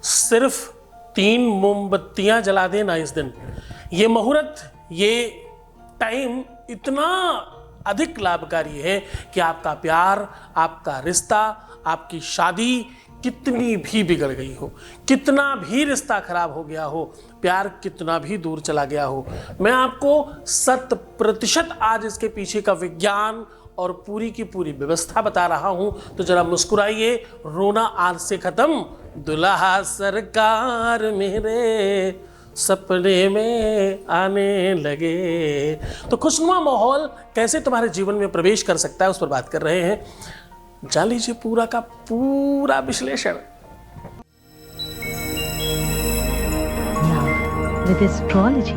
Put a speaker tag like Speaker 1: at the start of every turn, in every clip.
Speaker 1: सिर्फ 3 मोमबत्तियां जला देना इस दिन। ये मुहूर्त, ये टाइम इतना अधिक लाभकारी है कि आपका प्यार, आपका रिश्ता, आपकी शादी कितनी भी बिगड़ गई हो, कितना भी रिश्ता खराब हो गया हो, प्यार कितना भी दूर चला गया हो, मैं आपको 100% आज इसके पीछे का विज्ञान और पूरी की पूरी व्यवस्था बता रहा हूं। तो जरा मुस्कुराइए, रोना आज से खत्म। दुल्हा सरकार मेरे सपने में आने लगे। तो खुशनुमा माहौल कैसे तुम्हारे जीवन में प्रवेश कर सकता है, उस पर बात कर रहे हैं। जान लीजिए पूरा का पूरा विश्लेषण।
Speaker 2: With astrology.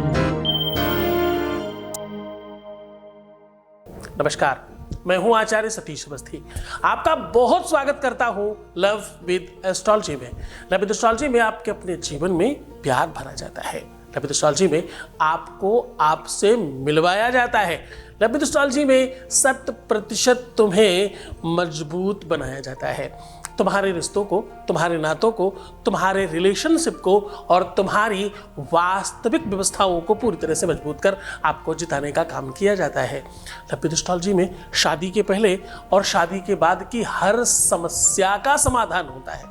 Speaker 1: नमस्कार, मैं हूं आचार्य सतीश अवस्थी। आपका बहुत स्वागत करता हूं लव विद एस्ट्रोलॉजी में। लव विद एस्ट्रोलॉजी में आपके अपने जीवन में प्यार भरा जाता है। लव विद एस्ट्रोलॉजी में आपको आपसे मिलवाया जाता है। लव विद एस्ट्रोलॉजी में 100% तुम्हें मजबूत बनाया जाता है। तुम्हारे रिश्तों को, तुम्हारे नातों को, तुम्हारे रिलेशनशिप को और तुम्हारी वास्तविक व्यवस्थाओं को पूरी तरह से मजबूत कर आपको जिताने का काम किया जाता है। लव विद एस्ट्रोलॉजी में शादी के पहले और शादी के बाद की हर समस्या का समाधान होता है।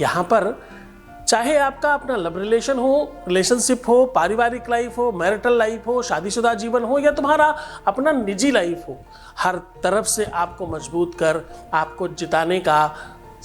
Speaker 1: यहाँ पर चाहे आपका अपना लव रिलेशन हो, रिलेशनशिप हो, पारिवारिक लाइफ हो, मैरिटल लाइफ हो, शादीशुदा जीवन हो या तुम्हारा अपना निजी लाइफ हो, हर तरफ से आपको मजबूत कर आपको जिताने का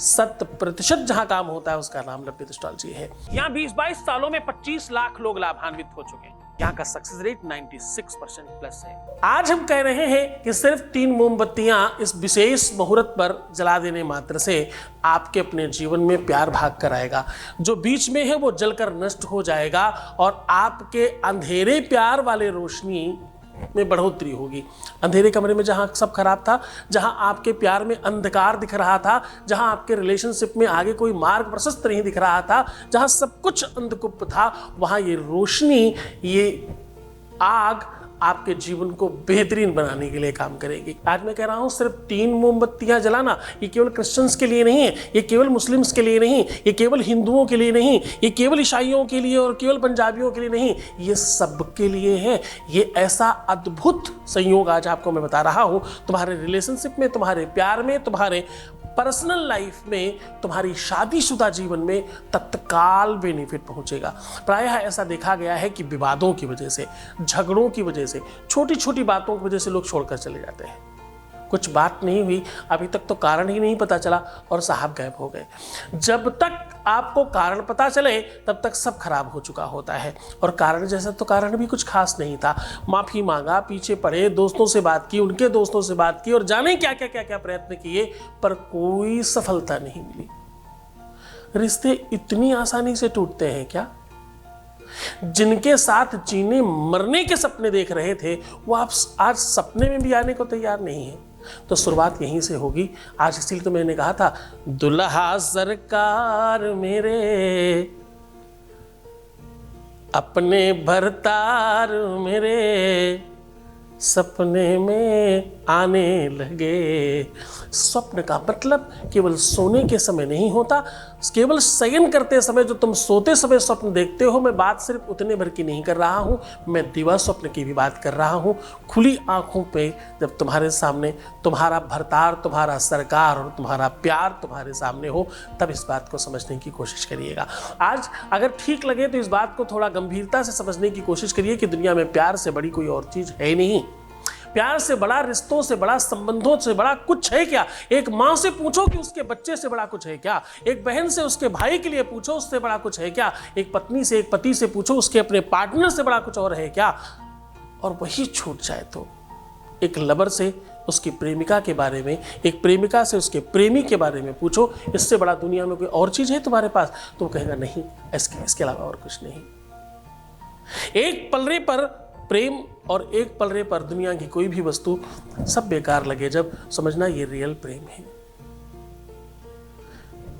Speaker 1: 100% जहां काम होता है उसका नाम लव विद एस्ट्रोलॉजी है। यहाँ 20-22 सालों में 25 लाख लोग लाभान्वित हो चुके हैं। यहाँ का सक्सेस रेट 96% प्लस है। आज हम कह रहे हैं कि सिर्फ 3 मोमबत्तियां इस विशेष मुहूर्त पर जला देने मात्र से आपके अपने जीवन में प्यार भाग कर आएगा। जो बीच में है वो जलकर नष्ट हो जाएगा और आपके अंधेरे प्यार वाले रोशनी में बढ़ोतरी होगी। अंधेरे कमरे में जहां सब खराब था, जहां आपके प्यार में अंधकार दिख रहा था, जहां आपके रिलेशनशिप में आगे कोई मार्ग प्रशस्त नहीं दिख रहा था, जहां सब कुछ अंधकुप था, वहां ये रोशनी, ये आग आपके जीवन को बेहतरीन बनाने के लिए काम करेगी। आज मैं कह रहा हूं सिर्फ 3 मोमबत्तियां जलाना, ये केवल क्रिश्चियंस के लिए नहीं है, ये केवल मुस्लिम्स के लिए नहीं, ये केवल हिंदुओं के लिए नहीं, ये केवल ईसाइयों के लिए और केवल पंजाबियों के लिए नहीं, ये सबके लिए है। ये ऐसा अद्भुत संयोग आज आपको मैं बता रहा हूं। तुम्हारे रिलेशनशिप में, तुम्हारे प्यार में, तुम्हारे पर्सनल लाइफ में, तुम्हारी शादीशुदा जीवन में तत्काल बेनिफिट पहुंचेगा। प्रायः ऐसा देखा गया है कि विवादों की वजह से, झगड़ों की वजह से, छोटी छोटी बातों की वजह से लोग छोड़कर चले जाते हैं। कुछ बात नहीं हुई, अभी तक तो कारण ही नहीं पता चला और साहब गायब हो गए। जब तक आपको कारण पता चले तब तक सब खराब हो चुका होता है। और कारण जैसा तो कारण भी कुछ खास नहीं था। माफी मांगा, पीछे पड़े, दोस्तों से बात की, उनके दोस्तों से बात की और जाने क्या क्या क्या क्या प्रयत्न किए, पर कोई सफलता नहीं मिली। रिश्ते इतनी आसानी से टूटते हैं क्या? जिनके साथ जीने मरने के सपने देख रहे थे वो आप आज सपने में भी आने को तैयार नहीं है। तो शुरुआत यहीं से होगी। आज इसीलिए तो मैंने कहा था, दुल्हा सरकार मेरे अपने भरतार मेरे सपने में आने लगे। स्वप्न का मतलब केवल सोने के समय नहीं होता, केवल शयन करते समय जो तुम सोते समय स्वप्न देखते हो, मैं बात सिर्फ उतने भर की नहीं कर रहा हूँ, मैं दिवा स्वप्न की भी बात कर रहा हूँ। खुली आंखों पे जब तुम्हारे सामने तुम्हारा भरतार, तुम्हारा सरकार और तुम्हारा प्यार तुम्हारे सामने हो, तब इस बात को समझने की कोशिश करिएगा। आज अगर ठीक लगे तो इस बात को थोड़ा गंभीरता से समझने की कोशिश करिए कि दुनिया में प्यार से बड़ी कोई और चीज है नहीं। प्यार से बड़ा, रिश्तों से बड़ा, संबंधों से बड़ा कुछ है क्या? एक माँ से पूछो कि उसके बच्चे से बड़ा कुछ है क्या? एक बहन से उसके भाई के लिए पूछो, उससे बड़ा कुछ है क्या? एक पत्नी से, एक पति से पूछो, उसके अपने पार्टनर से बड़ा कुछ और है क्या? और वही छूट जाए तो एक लवर से उसकी प्रेमिका के बारे में, एक प्रेमिका से उसके प्रेमी के बारे में पूछो, इससे बड़ा दुनिया में कोई और चीज है तुम्हारे पास? तो कहेगा नहीं, इसके अलावा और कुछ नहीं। एक पलड़े पर प्रेम और एक पलड़े पर दुनिया की कोई भी वस्तु सब बेकार लगे जब, समझना ये रियल प्रेम है।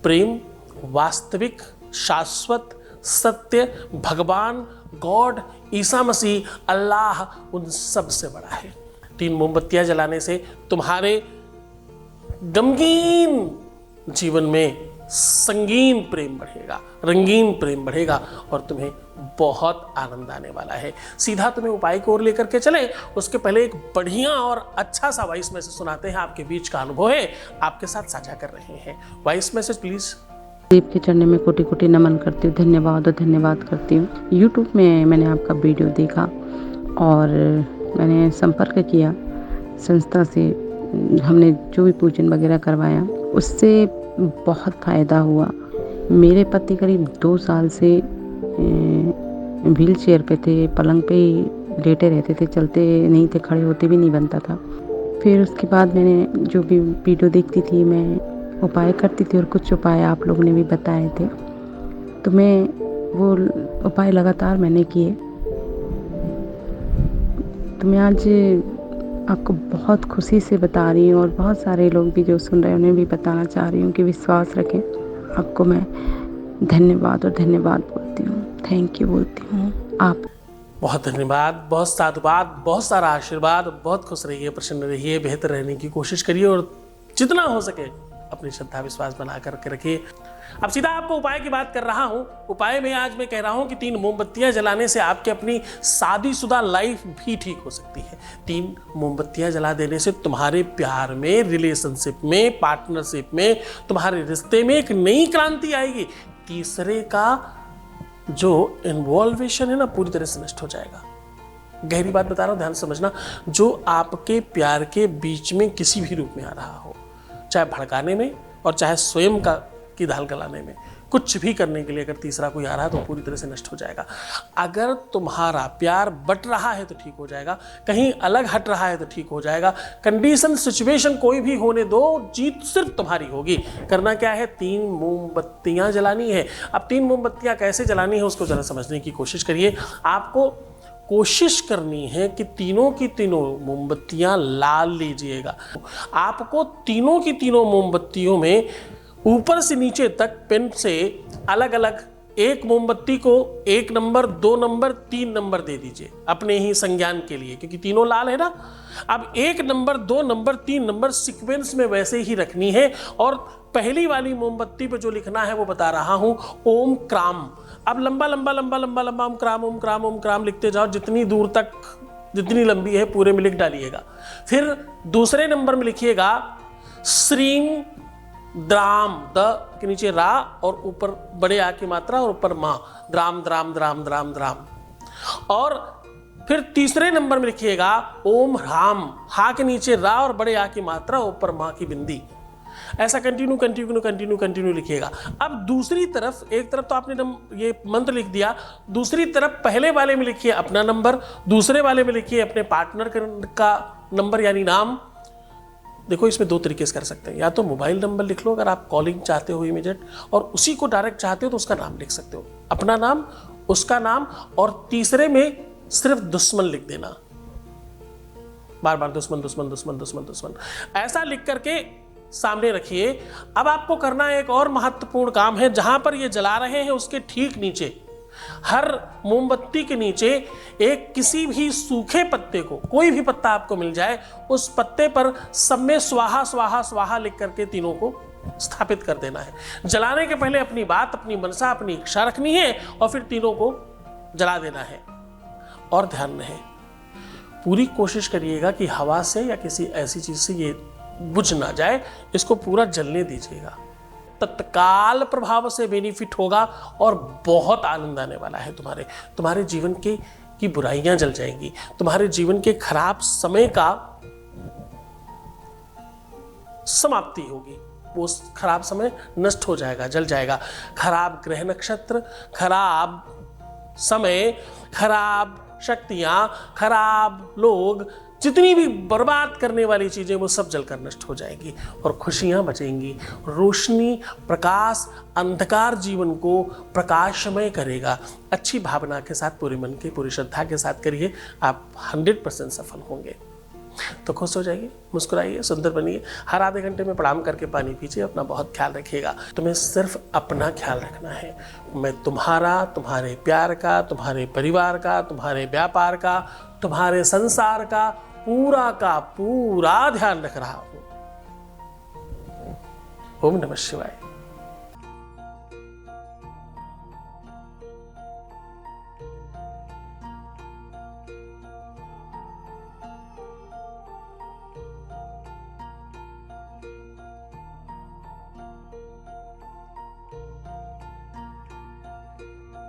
Speaker 1: प्रेम वास्तविक, शाश्वत, सत्य, भगवान, गॉड, ईसा मसीह, अल्लाह, उन सब से बड़ा है। 3 मोमबत्तियां जलाने से तुम्हारे गमगीन जीवन में संगीन प्रेम बढ़ेगा, रंगीन प्रेम बढ़ेगा और तुम्हें बहुत आनंद आने वाला है। सीधा तुम्हें उपाय की ओर लेकर के चले, उसके पहले एक बढ़िया और अच्छा सा वॉइस मैसेज सुनाते हैं। आपके बीच का अनुभव है, आपके साथ साझा कर रहे हैं। Voice message please.
Speaker 2: देव के चरणों में कोटि कोटि नमन करती हूँ, धन्यवाद और धन्यवाद करती हूँ। यूट्यूब में मैंने आपका वीडियो देखा और मैंने संपर्क किया संस्था से। हमने जो भी पूजन वगैरह करवाया उससे बहुत फ़ायदा हुआ। मेरे पति करीब 2 साल से व्हील चेयर पे थे, पलंग पे ही लेटे रहते थे, चलते नहीं थे, खड़े होते भी नहीं बनता था। फिर उसके बाद मैंने जो भी वीडियो देखती थी मैं उपाय करती थी और कुछ उपाय आप लोगों ने भी बताए थे, तो मैं वो उपाय लगातार मैंने किए। तो मैं आज आपको बहुत खुशी से बता रही हूँ और बहुत सारे लोग भी जो सुन रहे हैं उन्हें भी बताना चाह रही हूँ कि विश्वास रखें। आपको मैं धन्यवाद और धन्यवाद बोलती हूँ, थैंक यू बोलती हूँ। आप
Speaker 1: बहुत धन्यवाद, बहुत साधुवाद, बहुत सारा आशीर्वाद। बहुत खुश रहिए, प्रसन्न रहिए, बेहतर रहने की कोशिश करिए और जितना हो सके अपनी श्रद्धा विश्वास बना करके रखिए। अब सीधा आपको उपाय की बात कर रहा हूं। उपाय में आज मैं कह रहा हूं कि 3 मोमबत्तियां जलाने से आपकी अपनी शादीशुदा लाइफ भी ठीक हो सकती है। 3 मोमबत्तियां जला देने से तुम्हारे प्यार में, रिलेशनशिप में, पार्टनरशिप में, तुम्हारे रिश्ते में एक नई क्रांति आएगी। तीसरे का जो इन्वॉल्वेशन है ना, पूरी तरह से नष्ट हो जाएगा। गहरी बात बता रहा हूं, ध्यान समझना। जो आपके प्यार के बीच में किसी भी रूप में आ रहा हो, चाहे भड़काने में और चाहे स्वयं की दाल गलाने में, कुछ भी करने के लिए अगर तीसरा कोई आ रहा है तो पूरी तरह से नष्ट हो जाएगा। अगर तुम्हारा प्यार बट रहा है तो ठीक हो जाएगा, कहीं अलग हट रहा है तो ठीक हो जाएगा। कंडीशन, सिचुएशन कोई भी होने दो, जीत सिर्फ तुम्हारी होगी। करना क्या है? 3 मोमबत्तियां जलानी है। अब 3 मोमबत्तियां कैसे जलानी है उसको जरा समझने की कोशिश करिए। आपको कोशिश करनी है कि तीनों की तीनों मोमबत्तियां लाल लीजिएगा। आपको तीनों की तीनों मोमबत्तियों में ऊपर से नीचे तक पेन से अलग अलग एक मोमबत्ती को 1 नंबर, 2 नंबर, 3 नंबर दे दीजिए अपने ही संज्ञान के लिए, क्योंकि तीनों लाल है ना। अब 1 नंबर, 2 नंबर, 3 नंबर सीक्वेंस में वैसे ही रखनी है। और पहली वाली मोमबत्ती पे जो लिखना है वो बता रहा हूं, ओम क्राम। अब लंबा लंबा लंबा लंबा लंबा ओम क्राम, ओम क्राम, ओम क्राम लिखते जाओ, जितनी दूर तक, जितनी लंबी है पूरे में लिख डालिएगा। फिर दूसरे नंबर में लिखिएगा श्रीं द्राम, द के नीचे रा और ऊपर बड़े आ की मात्रा और ऊपर मां, dram dram dram dram dram. और फिर तीसरे नंबर में लिखिएगा ओम ह्राम, हा के नीचे रा और बड़े आ की मात्रा, ऊपर मां की बिंदी। ऐसा कंटिन्यू कंटिन्यू कंटिन्यू कंटिन्यू लिखिएगा। अब दूसरी तरफ, एक तरफ तो आपने ये मंत्र लिख दिया, दूसरी तरफ पहले वाले में लिखिए अपना नंबर, दूसरे वाले में लिखिए अपने पार्टनर का नंबर यानी नाम। देखो, इसमें 2 तरीके से कर सकते हैं। या तो मोबाइल नंबर लिख लो अगर आप कॉलिंग चाहते हो इमीडिएट, और उसी को डायरेक्ट चाहते हो तो उसका नाम लिख सकते हो, अपना नाम, उसका नाम, और तीसरे में सिर्फ दुश्मन लिख देना, बार बार दुश्मन दुश्मन दुश्मन दुश्मन दुश्मन, ऐसा लिख करके सामने रखिए। अब आपको करना एक और महत्वपूर्ण काम है। जहां पर ये जला रहे हैं उसके ठीक नीचे, हर मोमबत्ती के नीचे एक किसी भी सूखे पत्ते को, कोई भी पत्ता आपको मिल जाए, उस पत्ते पर सब में स्वाहा स्वाहा स्वाहा लिख करके तीनों को स्थापित कर देना है। जलाने के पहले अपनी बात, अपनी मनसा, अपनी इच्छा रखनी है और फिर तीनों को जला देना है। और ध्यान रहे, पूरी कोशिश करिएगा कि हवा से या किसी ऐसी चीज से ये बुझ ना जाए, इसको पूरा जलने दीजिएगा। तत्काल प्रभाव से बेनिफिट होगा और बहुत आनंद आने वाला है। तुम्हारे जीवन की बुराइयां जल जाएंगी, तुम्हारे जीवन के खराब समय का समाप्ति होगी, वो खराब समय नष्ट हो जाएगा, जल जाएगा। खराब ग्रह नक्षत्र, खराब समय, खराब शक्तियां, खराब लोग, जितनी भी बर्बाद करने वाली चीजें वो सब जलकर नष्ट हो जाएंगी और खुशियां बचेंगी। रोशनी, प्रकाश, अंधकार जीवन को प्रकाशमय करेगा। अच्छी भावना के साथ, पूरे मन के, पूरी श्रद्धा के साथ करिए, आप 100% सफल होंगे। तो खुश हो जाइए, मुस्कुराइए, सुंदर बनिए। हर आधे घंटे में प्रणाम करके पानी पीजिए। अपना बहुत ख्याल रखिएगा। तुम्हें सिर्फ अपना ख्याल रखना है। मैं तुम्हारा, तुम्हारे प्यार का, तुम्हारे परिवार का, तुम्हारे व्यापार का, तुम्हारे संसार का पूरा ध्यान रख रहा हूं। ओम नमः शिवाय।